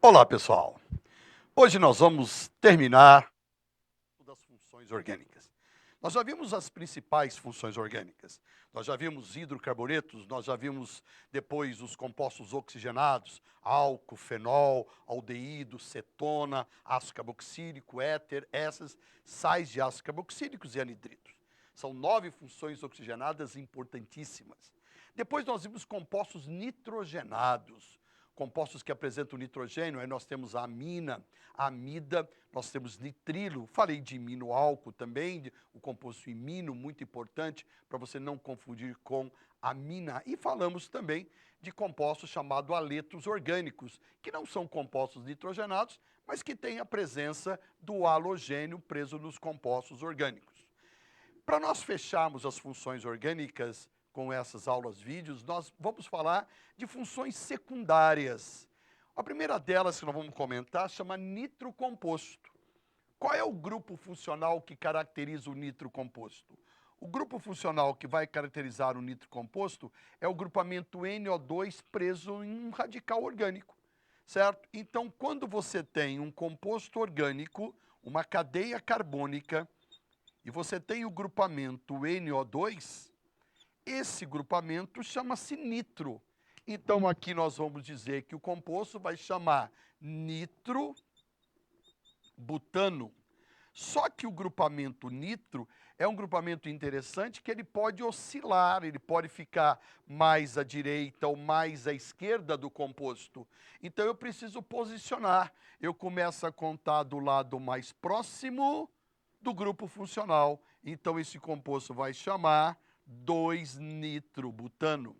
Olá, pessoal. Hoje nós vamos terminar das funções orgânicas. Nós já vimos as principais funções orgânicas. Nós já vimos hidrocarbonetos, nós já vimos depois os compostos oxigenados, álcool, fenol, aldeído, cetona, ácido carboxílico, éter, essas sais de ácido carboxílicos e anidridos. São 9 funções oxigenadas importantíssimas. Depois nós vimos compostos nitrogenados, compostos que apresentam nitrogênio. Aí nós temos a amina, a amida, nós temos nitrilo, falei de iminoálcool também, o composto imino, muito importante, para você não confundir com amina. E falamos também de compostos chamados haletos orgânicos, que não são compostos nitrogenados, mas que têm a presença do halogênio preso nos compostos orgânicos. Para nós fecharmos as funções orgânicas, com essas aulas vídeos, nós vamos falar de funções secundárias. A primeira delas que nós vamos comentar chama nitrocomposto. Qual é o grupo funcional que caracteriza o nitrocomposto? O grupo funcional que vai caracterizar o nitrocomposto é o grupamento NO2 preso em um radical orgânico, certo? Então, quando você tem um composto orgânico, uma cadeia carbônica, e você tem o grupamento NO2, esse grupamento chama-se nitro. Então, aqui nós vamos dizer que o composto vai chamar nitrobutano. Só que o grupamento nitro é um grupamento interessante que ele pode oscilar, ele pode ficar mais à direita ou mais à esquerda do composto. Então, eu preciso posicionar. Eu começo a contar do lado mais próximo do grupo funcional. Então, esse composto vai chamar 2-nitrobutano.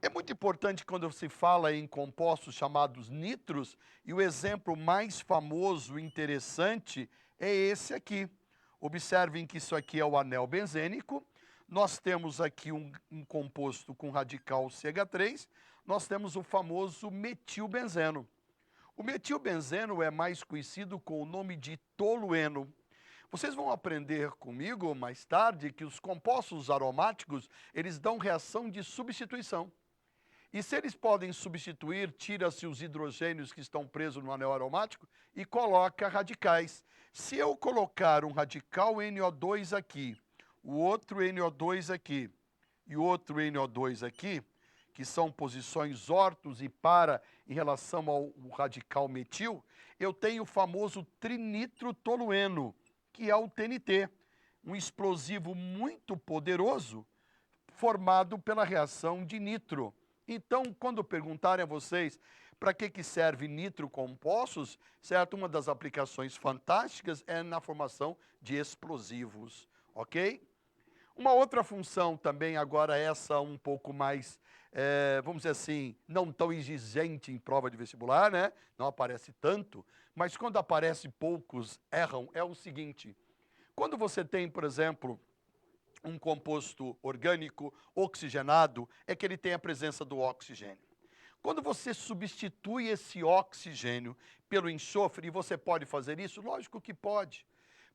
É muito importante quando se fala em compostos chamados nitros, e o exemplo mais famoso e interessante é esse aqui. Observem que isso aqui é o anel benzênico, nós temos aqui um composto com radical CH3, nós temos o famoso metilbenzeno. O metilbenzeno é mais conhecido com o nome de tolueno. Vocês vão aprender comigo mais tarde que os compostos aromáticos, eles dão reação de substituição. E se eles podem substituir, tira-se os hidrogênios que estão presos no anel aromático e coloca radicais. Se eu colocar um radical NO2 aqui, o outro NO2 aqui e o outro NO2 aqui, que são posições ortos e para em relação ao radical metil, eu tenho o famoso trinitrotolueno, que é o TNT, um explosivo muito poderoso formado pela reação de nitro. Então, quando perguntarem a vocês para que serve nitrocompostos, certo? Uma das aplicações fantásticas é na formação de explosivos, ok? Uma outra função também, agora essa um pouco mais, vamos dizer assim, não tão exigente em prova de vestibular, né? Não aparece tanto, mas quando aparece poucos erram, é o seguinte. Quando você tem, por exemplo, um composto orgânico oxigenado, é que ele tem a presença do oxigênio. Quando você substitui esse oxigênio pelo enxofre, e você pode fazer isso? Lógico que pode.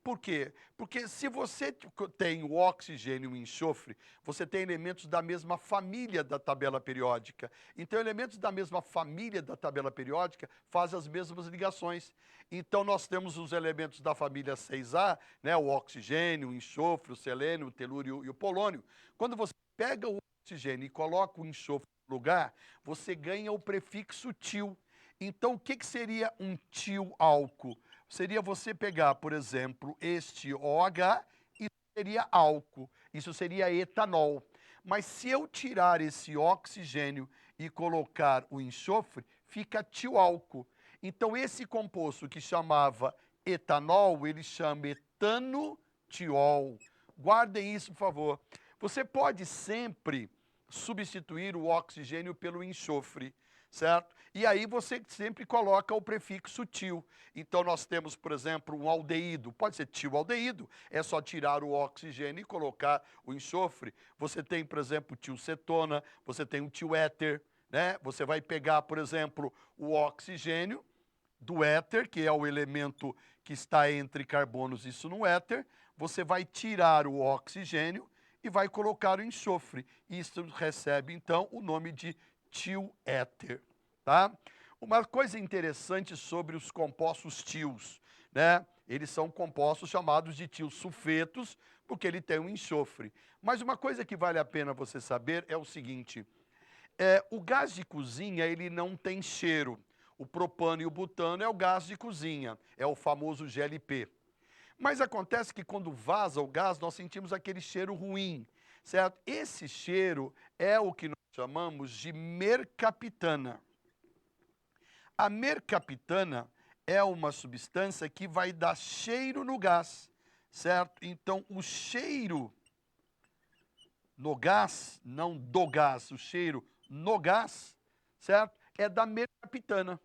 Por quê? Porque se você tem o oxigênio e o enxofre, você tem elementos da mesma família da tabela periódica. Então, elementos da mesma família da tabela periódica fazem as mesmas ligações. Então, nós temos os elementos da família 6A, né, o oxigênio, o enxofre, o selênio, o telúrio e o polônio. Quando você pega o oxigênio e coloca o enxofre no lugar, você ganha o prefixo til. Então, o que seria um til-álcool? Seria você pegar, por exemplo, este OH e seria álcool. Isso seria etanol. Mas se eu tirar esse oxigênio e colocar o enxofre, fica tioálcool. Então, esse composto que chamava etanol, ele chama etanotiol. Guardem isso, por favor. Você pode sempre substituir o oxigênio pelo enxofre, certo? E aí você sempre coloca o prefixo til. Então nós temos, por exemplo, um aldeído. Pode ser tilaldeído, é só tirar o oxigênio e colocar o enxofre. Você tem, por exemplo, tilcetona, você tem o tiléter, né? Você vai pegar, por exemplo, o oxigênio do éter, que é o elemento que está entre carbonos, isso no éter. Você vai tirar o oxigênio e vai colocar o enxofre. Isso recebe, então, o nome de tiléter, tá? Uma coisa interessante sobre os compostos tios, né? Eles são compostos chamados de tiosulfetos, porque ele tem um enxofre. Mas uma coisa que vale a pena você saber é o seguinte, o gás de cozinha, ele não tem cheiro. O propano e o butano é o gás de cozinha, é o famoso GLP. Mas acontece que quando vaza o gás, nós sentimos aquele cheiro ruim, certo? Esse cheiro é o que nós chamamos de mercaptana. A mercaptana é uma substância que vai dar cheiro no gás, certo? Então, o cheiro no gás, não do gás, o cheiro no gás, certo? É da mercaptana.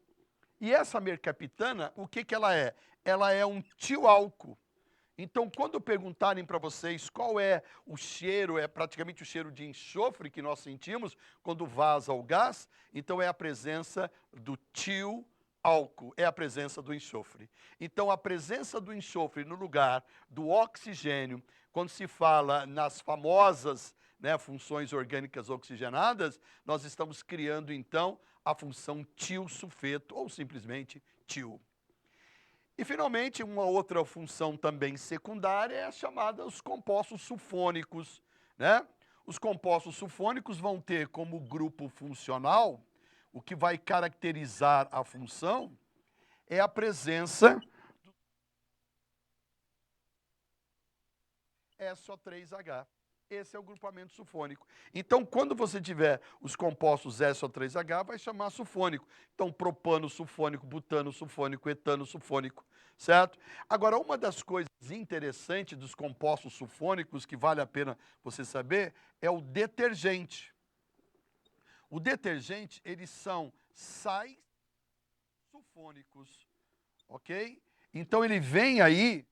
E essa mercaptana, o que ela é? Ela é um tioálcool. Então, quando perguntarem para vocês qual é o cheiro, é praticamente o cheiro de enxofre que nós sentimos quando vaza o gás, então é a presença do tioálcool, é a presença do enxofre. Então, a presença do enxofre no lugar do oxigênio, quando se fala nas famosas, né, funções orgânicas oxigenadas, nós estamos criando, então, a função tiosulfeto, ou simplesmente tio. E, finalmente, uma outra função também secundária é a chamada os compostos sulfônicos, né? Os compostos sulfônicos vão ter como grupo funcional, o que vai caracterizar a função é a presença do SO3H. Esse é o grupamento sulfônico. Então, quando você tiver os compostos SO3H, vai chamar sulfônico. Então, propano sulfônico, butano sulfônico, etano sulfônico, certo? Agora, uma das coisas interessantes dos compostos sulfônicos, que vale a pena você saber, é o detergente. O detergente, eles são sais sulfônicos, ok? Então, ele vem aí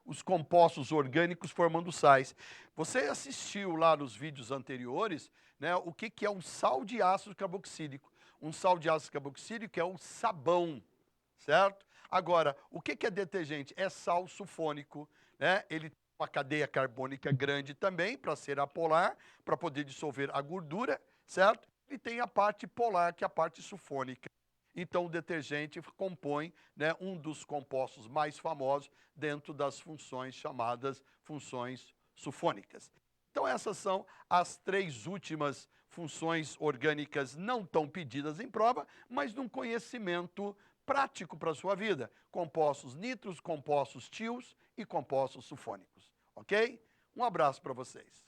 os compostos orgânicos formando sais. Você assistiu lá nos vídeos anteriores, né, o que é um sal de ácido carboxílico. Um sal de ácido carboxílico é o sabão, certo? Agora, o que é detergente? É sal sulfônico, né? Ele tem uma cadeia carbônica grande também, para ser apolar, para poder dissolver a gordura, certo? E tem a parte polar, que é a parte sulfônica. Então, o detergente compõe, né, um dos compostos mais famosos dentro das funções chamadas funções sulfônicas. Então, essas são as três últimas funções orgânicas não tão pedidas em prova, mas num conhecimento prático para a sua vida. Compostos nitros, compostos tios e compostos sulfônicos. Ok? Um abraço para vocês.